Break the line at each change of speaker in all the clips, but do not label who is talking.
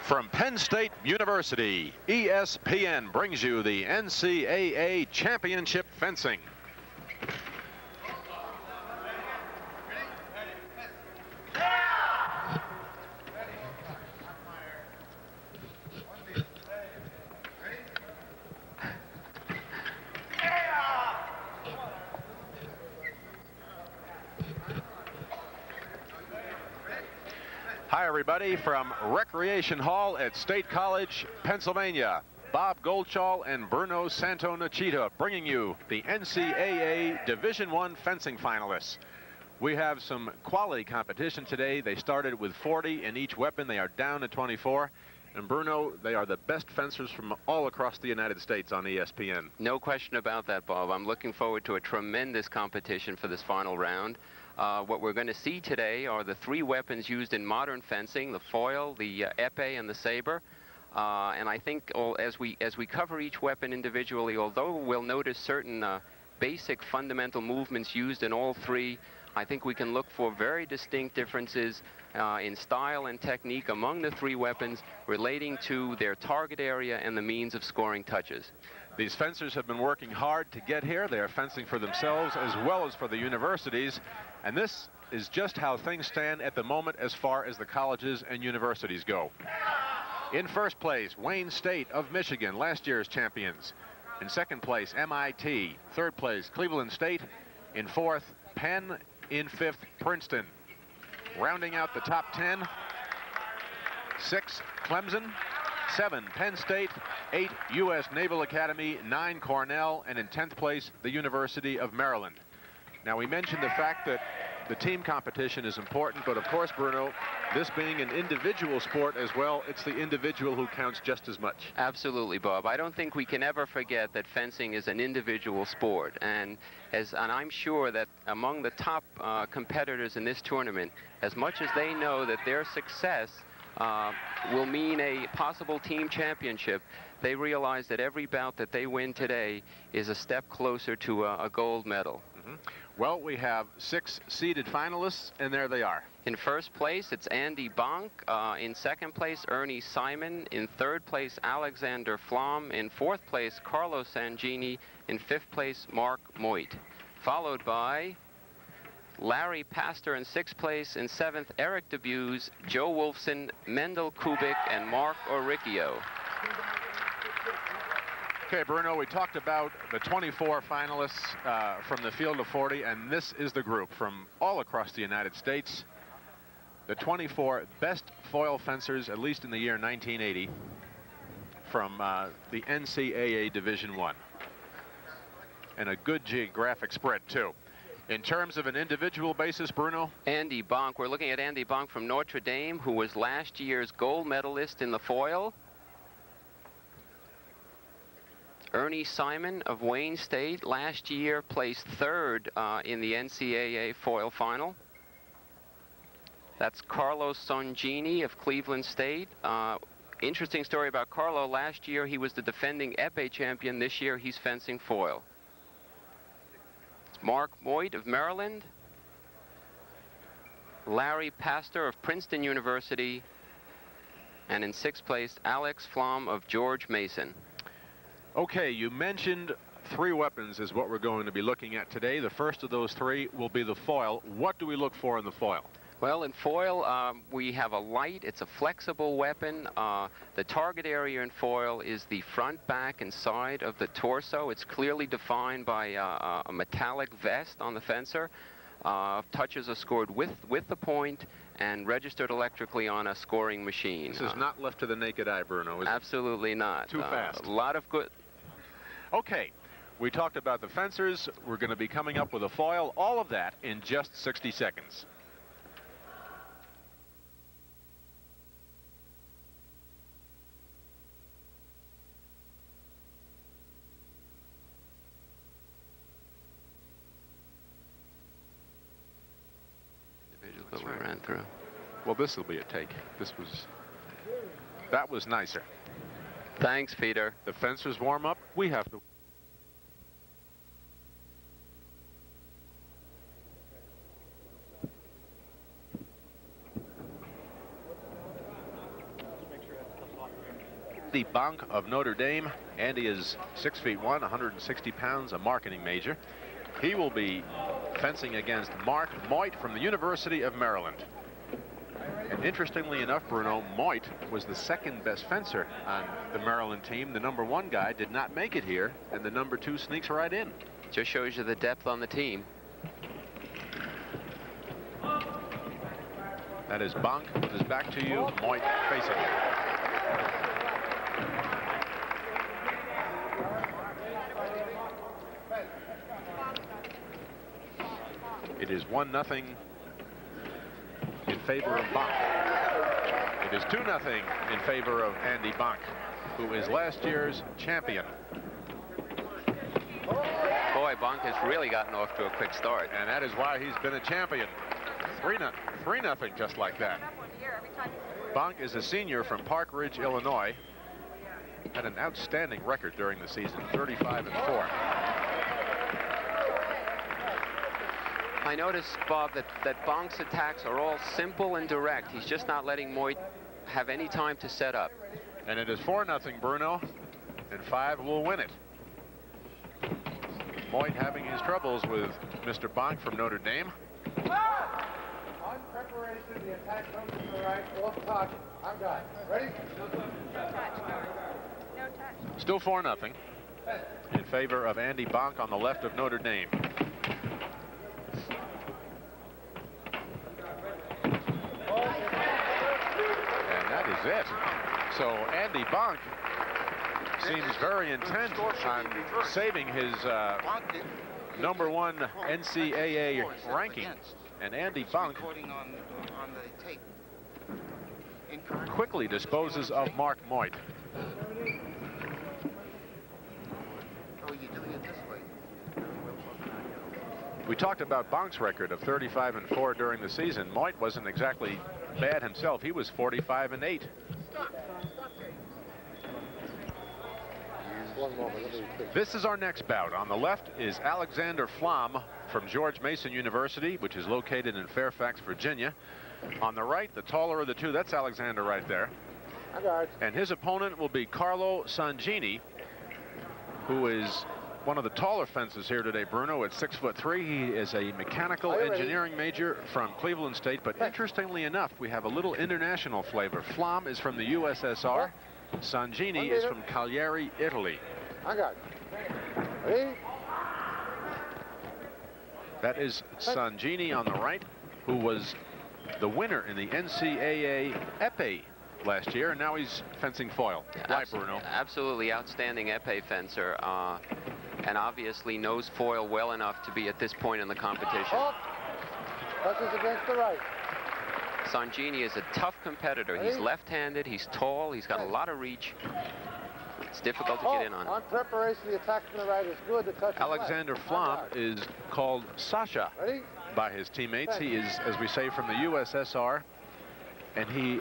From Penn State University, ESPN brings you the NCAA Championship Fencing. Hi, everybody, from Recreation Hall at State College, Pennsylvania. Bob Goldschall and Bruno Santonachita bringing you the NCAA Division I fencing finalists. We have some quality competition today. They started with 40 in each weapon. They are down to 24. And Bruno, they are the best fencers from all across the United States on ESPN.
No question about that, Bob. I'm looking forward to a tremendous competition for this final round. What we're going to see today are the three weapons used in modern fencing: the foil, the epee, and the saber. And I think as we cover each weapon individually, although we'll notice certain basic fundamental movements used in all three, I think we can look for very distinct differences in style and technique among the three weapons relating to their target area and the means of scoring touches.
These fencers have been working hard to get here. They are fencing for themselves as well as for the universities. And this is just how things stand at the moment as far as the colleges and universities go. In first place, Wayne State of Michigan, last year's champions. In second place, MIT. Third place, Cleveland State. In fourth, Penn. In fifth, Princeton. Rounding out the top 10, 6, Clemson. 7, Penn State. 8, U.S. Naval Academy. 9, Cornell. And in 10th place, the University of Maryland. Now, we mentioned the fact that the team competition is important, but of course, Bruno, this being an individual sport as well, it's the individual who counts just as much.
Absolutely, Bob. I don't think we can ever forget that fencing is an individual sport, and I'm sure that among the top competitors in this tournament, as much as they know that their success will mean a possible team championship, they realize that every bout that they win today is a step closer to a gold medal.
Well, we have 6 seeded finalists, and there they are.
In first place, it's Andy Bonk. In second place, Ernie Simon. In third place, Alexander Flom. In fourth place, Carlos Sangini. In fifth place, Mark Moit. Followed by Larry Pastor in sixth place. In seventh, Eric DeBuse, Joe Wolfson, Mendel Kubik, and Mark Oricchio.
Okay, Bruno, we talked about the 24 finalists from the field of 40, and this is the group from all across the United States. The 24 best foil fencers, at least in the year 1980, from the NCAA Division I. And a good geographic spread, too. In terms of an individual basis, Bruno?
Andy Bonk. We're looking at Andy Bonk from Notre Dame, who was last year's gold medalist in the foil. Ernie Simon of Wayne State last year placed third in the NCAA foil final. That's Carlos Sangini of Cleveland State. Interesting story about Carlo. Last year he was the defending epee champion. This year he's fencing foil. It's Mark Moit of Maryland. Larry Pastor of Princeton University. And in sixth place, Alex Flom of George Mason.
Okay, you mentioned 3 weapons is what we're going to be looking at today. The first of those 3 will be the foil. What do we look for in the foil?
Well, in foil, we have a light. It's a flexible weapon. The target area in foil is the front, back, and side of the torso. It's clearly defined by a metallic vest on the fencer. Touches are scored with the point and registered electrically on a scoring machine.
This is not left to the naked eye, Bruno, is it?
Absolutely not.
Too fast.
A lot of good...
Okay, we talked about the fencers. We're going to be coming up with a foil. All of that in just 60 seconds.
That we ran through.
Well, this will be a take. That was nicer.
Thanks, Peter.
The fencers warm up. We have to. Andy Bonk of Notre Dame. Andy is 6'1", 160 pounds, a marketing major. He will be fencing against Mark Moit from the University of Maryland. And interestingly enough, Bruno, Moit was the second best fencer on the Maryland team. The #1 guy did not make it here, and the #2 sneaks right in.
Just shows you the depth on the team.
That is Bonk with his back to you, Moit facing you. It is 1-0 in favor of Bonk. It is 2-0 in favor of Andy Bonk, who is last year's champion.
Boy, Bonk has really gotten off to a quick start.
And that is why he's been a champion. 3-0, just like that. Bonk is a senior from Park Ridge, Illinois. Had an outstanding record during the season, 35-4.
I noticed, Bob, that Bonk's attacks are all simple and direct. He's just not letting Moit have any time to set up.
And it is 4-0, Bruno, and 5 will win it. Moit having his troubles with Mr. Bonk from Notre Dame.
On preparation, the attack comes from the right, off touch. I'm done. Ready? No touch.
No touch.
Still 4-0 in favor of Andy Bonk on the left of Notre Dame. And that is it. So Andy Bonk seems very intent on saving his #1 NCAA ranking. And Andy Bonk quickly disposes of Mark Moit. We talked about Bonk's record of 35-4 during the season. Moit wasn't exactly bad himself. He was 45-8. This is our next bout. On the left is Alexander Flom from George Mason University, which is located in Fairfax, Virginia. On the right, the taller of the two, that's Alexander right there. And his opponent will be Carlo Sangini, who is one of the taller fencers here today, Bruno, at 6'3". He is a mechanical engineering major from Cleveland State, but interestingly enough, we have a little international flavor. Flom is from the USSR. Sangini is from Cagliari, Italy.
Ready?
That is Sangini on the right, who was the winner in the NCAA épée last year, and now he's fencing foil. Right, Bruno?
Absolutely outstanding épée fencer, and obviously knows foil well enough to be at this point in the competition.
Touches against the right.
Sangini is a tough competitor. He's left-handed, he's tall, he's got a lot of reach. It's difficult to get in on.
On preparation, the attack from the right is good. The touch
Alexander Flom is called Sasha by his teammates. He is, as we say, from the USSR, and he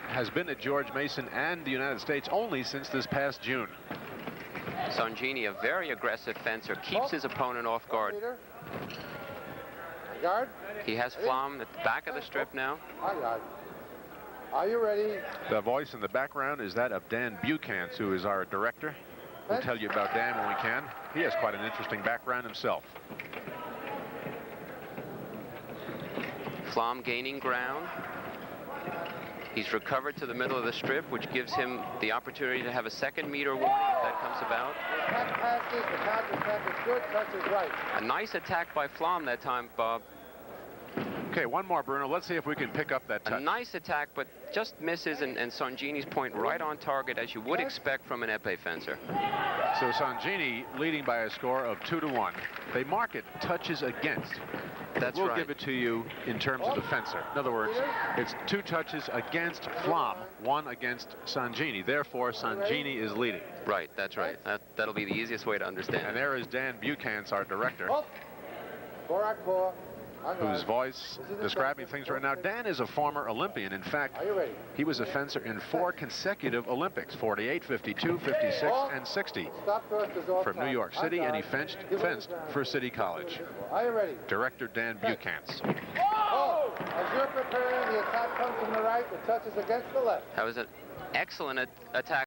has been at George Mason and the United States only since this past June.
Sangini, a very aggressive fencer, keeps his opponent off guard. He has Flom at the back of the strip now.
Are you ready?
The voice in the background is that of Dan Buchans, who is our director. We'll tell you about Dan when we can. He has quite an interesting background himself.
Flom gaining ground. He's recovered to the middle of the strip, which gives him the opportunity to have a second meter warning if that comes about. A nice attack by Flom that time, Bob.
Okay, one more, Bruno. Let's see if we can pick up that touch.
A nice attack, but just misses, and Sangini's point right on target, as you would expect from an épée fencer.
So Sangini leading by a score of 2-1. They mark it touches against.
That's
we'll
right.
give it to you in terms of the fencer. In other words, it's 2 touches against Flom, 1 against Sangini. Therefore, Sangini is leading.
Right, that's right. That'll be the easiest way to understand.
And there is Dan Buchans, our director, whose voice describing things right now. Dan is a former Olympian. In fact, he was a fencer in 4 consecutive Olympics, 48, 52, 56, and 60 from New York City, and he fenced for City College.
Are you ready?
Director Dan Buchans.
As you're preparing, the attack comes from the right, the touch is against the left.
That was an excellent attack.